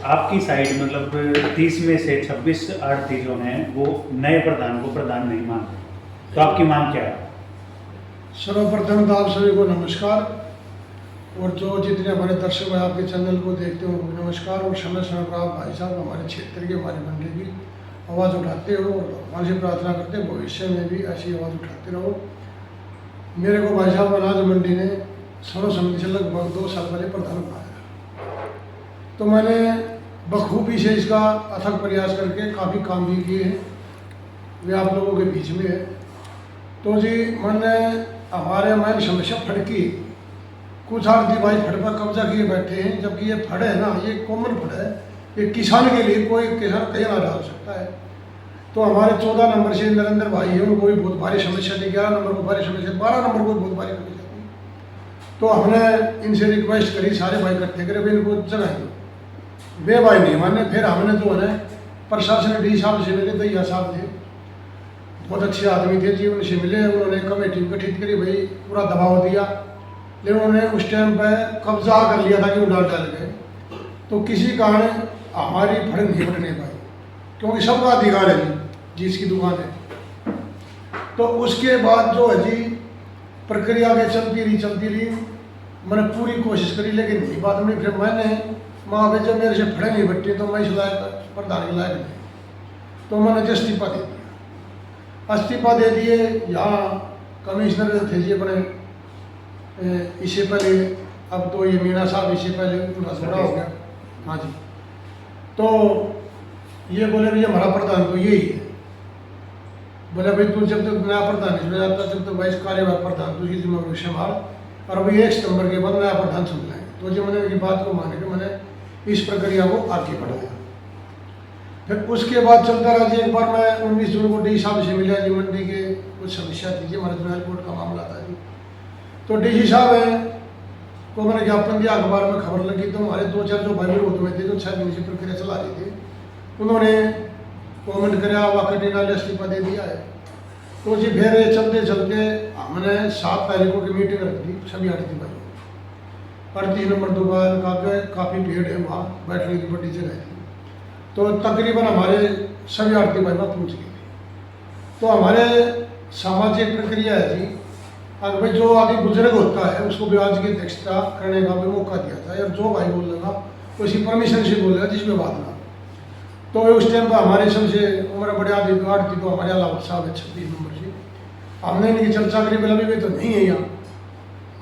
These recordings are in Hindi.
आपकी साइड मतलब 30 में से 26 आड़ती जो हैं वो नए प्रधान को प्रधान नहीं मानते, तो आपकी मांग क्या है? सर्वप्रथम तो आप सभी को नमस्कार, और जो जितने हमारे दर्शक हैं आपके चैनल को देखते हो उनको नमस्कार। और समय समय पर आप भाई साहब हमारे क्षेत्र की हमारी मंडली की आवाज़ उठाते हो और भगवान से प्रार्थना करते हैं भविष्य में भी ऐसी आवाज़ उठाते रहो। मेरे को भाई साहब अनाज मंडी ने सर्व समिति से लगभग 2 साल पहले प्रधान बनाया, तो मैंने बखूबी से इसका अथक प्रयास करके काफ़ी काम भी किए हैं, वे आप लोगों के बीच में है। तो जी मैंने हमारे मैंने समस्या फड़की, कुछ आड़ती भाई फड़ पर कब्जा किए बैठे हैं, जबकि ये फड़ है ना, ये कॉमन फड़ है, ये किसान के लिए कोई किसान कहीं ना डाल सकता है। तो हमारे 14 नंबर से नरेंद्र भाई है, उनको भी बहुत भारी समस्या थी, 11 नंबर को भारी समस्या, 12 नंबर को बहुत भारी समस्या थी। तो हमने इनसे रिक्वेस्ट करी, सारे भाई इकट्ठे करे भाई इनको जगह दो, वे भाई नहीं माने। फिर हमने जो है प्रशासन डी साहब से मिले, दैया साहब थे, बहुत अच्छे आदमी थे जी, उनसे मिले, उन्होंने कमेटी गठित करी, भाई पूरा दबाव दिया, लेकिन उन्होंने उस टाइम पर कब्जा कर लिया था कि वो डाल गए। तो किसी कारण हमारी फड़ नहीं फटने पाई, क्योंकि सबका अधिकार है जी जिसकी दुकान है। तो उसके बाद जो है जी प्रक्रिया के चलती रही, मैंने पूरी कोशिश करी लेकिन नहीं बात नहीं। फिर मैंने माँ भाई जब मेरे से फड़े नहीं बट्टे तो मैं इस लायक प्रधान के लायक नहीं, तो मैंने इस्तीफा दे दिया। इस्तीफा दे दिए, यहाँ कमिश्नर थे जी अपने इससे पहले, अब तो ये मीना साहब इससे पहले उनका बड़ा हो गया, हाँ जी। तो ये बोले भैया हमारा प्रधान तो यही है, बोले भाई तू जब तक नया प्रधान इसमें जाता जब तक भाई कार्यवाहक प्रधान तू इसकी जिम्मेदारी संभाल, और अभी 1 सितंबर के बाद नया प्रधान चुन लाएंगे। तो जो मैंने इनकी बात को मान के मैंने इस प्रक्रिया को आगे बढ़ाया। फिर उसके बाद चलता रहा जी। एक बार मैं 19 जून को डी साहब से मिला जी, मंडी के कुछ समस्या थी जी, हमारे जो एयरपोर्ट का मामला था जी। तो डी साहब हैं को मैंने ज्ञापन दिया, अखबार में खबर लगी, तो हमारे 2-4 जो भाई विरोध में थे जो 6 दिन से प्रक्रिया चला रहे थे, उन्होंने कमेंट कराया, वाकई नाले इस्तीफा दे दिया है। तो जी फिर चलते चलते हमने 7 तारीखों की मीटिंग रख दी सभी आड़ती भाई, 38 नंबर दुकान का काफ़ी भीड़ है, वहाँ बैठने की बड़ी जगह थी। तो तकरीबन हमारे सभी आड़ती भाई वहाँ पहुँच गए थे। तो हमारे सामाजिक प्रक्रिया है जी, अगर भाई जो आगे बुजुर्ग होता है उसको ब्याज की अध्यक्षता करने का भी मौका दिया था, और जो भाई बोलेगा उसी परमिशन से बोलेगा जिसमें बात ना। तो उस टाइम पर हमारे सबसे उम्र बड़े आड़ती तो हमारे अलावत साहब है 36 नंबर से, हमने इनकी चर्चा करी, बोला भी तो नहीं है यहाँ,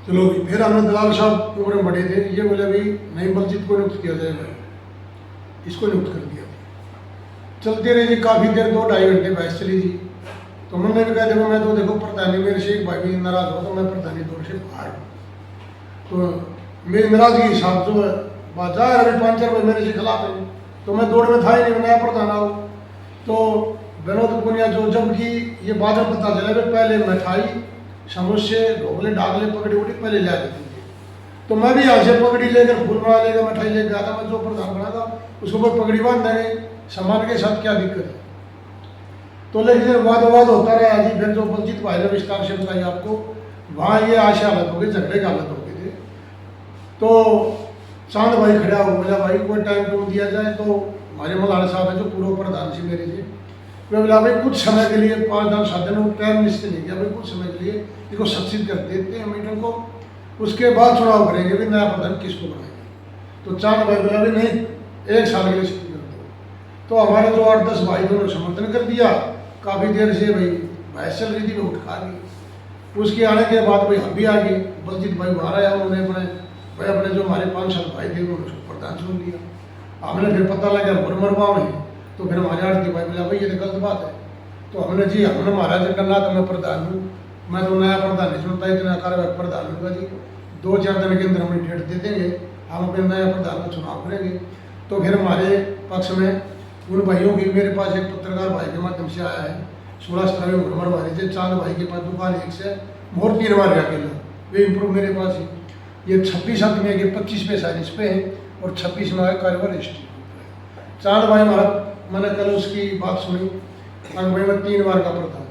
चलो भी। फिर हमने दलाल साहब उम्र में बड़े थे, ये बोले भाई नहीं बलजीत को नियुक्त किया जाए, भाई इसको नियुक्त कर दिया। चलती रही जी काफ़ी देर, 2-2.5 घंटे बहस चली जी। तो मैंने भी कहा देखो मैं तो देखो प्रधानी मेरे से एक भाई भी नाराज हो तो मैं प्रधानी दौर से बाहर। तो मेरी नाराजगी हिसाब जो बाजार अभी 5-4 भाई मेरे से खिलाफ है, तो मैं दौड़ में था ही नहीं, नया प्रधान आओ। तो विनोद पुनिया जो जबकि ये बाद में पता चला कि पहले मिठाई समोसे ढोकले डाकले पकड़ी उड़ी पहले ले देती थी। तो मैं भी यहाँ से पकड़ी लेकर फूल बना लेकर मिठाई लेकर आता, मैं जो प्रधान बना था उसको कोई पकड़ी बांध देंगे, सामान के साथ क्या दिक्कत है। तो लेकिन वाद होता रहा जी। फिर जो बलजीत भाई ने विस्तार से बताई आपको, वहाँ ये आशा हालत हो गई, झगड़े की हालत हो गई थी। तो चांद भाई खड़ा हो बोला भाई कोई टाइम टूम दिया जाए। तो हमारे मलाना साहब है जो पूर्व प्रधान से मेरे से, वे बोला भाई कुछ समय के लिए 5-7 दिन टाइम निश्चित नहीं किया, भाई कुछ समय के लिए इसको सक्सेस कर देते हैं मीटिंग को, उसके बाद चुनाव करेंगे भी नया प्रधान किसको बनाएंगे। तो चांद भाई बोला भी नहीं 1 साल के लिए छुट्टी कर दो। तो हमारे जो 8-10 भाई दोनों समर्थन कर दिया। काफ़ी देर से भाई बहस चल रही थी, वो उठा गई। उसके आने के बाद भाई हम भी आ गए, बलजीत भाई बाहर आया, उन्होंने अपने जो हमारे 5-7 भाई थे उन्होंने उसको प्रधान चुन लिया। हमने फिर पता लगा मरवा में, तो फिर हमारे आड़ती भाई बोला भाई ये तो गलत बात है। तो हमने जी हमने महाराज करना तो मैं प्रधान हूँ, मैं तो नया प्रधान नहीं चुनता, इतना कार्यवाहक प्रधान होगा जी, 2-4 दिन के अंदर हमें डेट दे देंगे, हम अपने नया प्रधान का चुनाव करेंगे। तो फिर हमारे पक्ष में उन भाइयों की मेरे पास एक पत्रकार भाई के माध्यम से आया है, 16-17 उम्र वाले थे, चांद भाई के पास दुकान 1 से मोर 3 बार अकेला, वे इम्प्रूव मेरे पास है। ये 26 आदमी है, 25 पैसा इस पे है और 26 में आया कार्यवाह रजिस्ट्री। चांद भाई हमारा मैंने कल उसकी बात सुनी, भाई मैं 3 बार का प्रधान,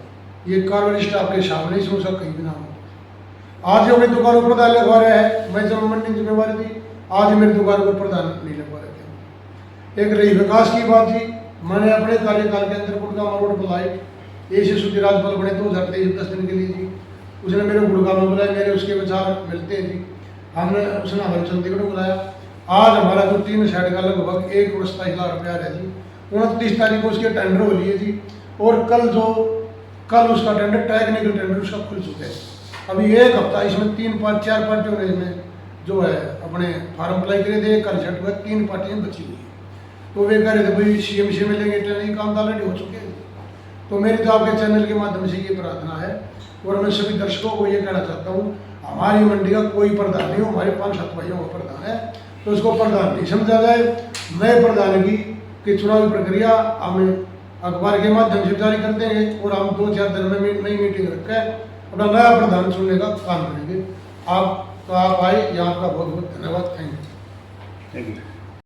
ये कार्यवाह लिस्ट आपके सामने से उसका कहीं भी नाम हो। आज जो अपनी दुकानों पर प्रधान लगवा रहे हैं, मैं जब मंडी जिम्मेवारी थी, आज मेरी दुकान पर प्रधान नहीं लगवा रहे थे। एक रही विकास की बात जी, मैंने अपने कार्यकाल के अंदर गुड़गांव रोड बुलाई ऐसे सुधीराज बल बने 2023 10 दिन के लिए जी। उसने मेरे गुड़गांव में बुलाया, मेरे उसके विचार मिलते हैं जी। हमने उसने हमारे चंडीगढ़ में बुलाया। आज हमारा जो 3 साइड का लगभग 1,27,00,000 है जी। 29 तारीख को उसके टेंडर हो लिए जी, और कल उसका टेंडर टेक्निकल टेंडर उसका खुल चुका है। अभी एक हफ्ता इसमें 4 पार्टियों ने इसमें जो है अपने फार्म अप्लाई करे थे, कल रिजल्ट हुआ, 3 पार्टियाँ बची हुई है। तो वे कह रहे थे भाई CM से मिलेंगे, ट्रेनिंग काम ऑलरेडी हो चुके हैं। तो मेरी तो आपके चैनल के माध्यम से ये प्रार्थना है, और मैं सभी दर्शकों को ये कहना चाहता हूँ, हमारी मंडी का कोई प्रधान नहीं हो, हमारे 5-7 भाइयों का प्रधान है, तो उसको प्रधान नहीं समझा जाए। नए प्रधान की चुनावी प्रक्रिया हमें अखबार के माध्यम से जारी कर देंगे, और हम 2-4 दिन में नई मीटिंग रखकर अपना नया प्रधान चुनने का काम करेंगे। आप आए, यहाँ आपका बहुत बहुत धन्यवाद। Thank you. Thank you.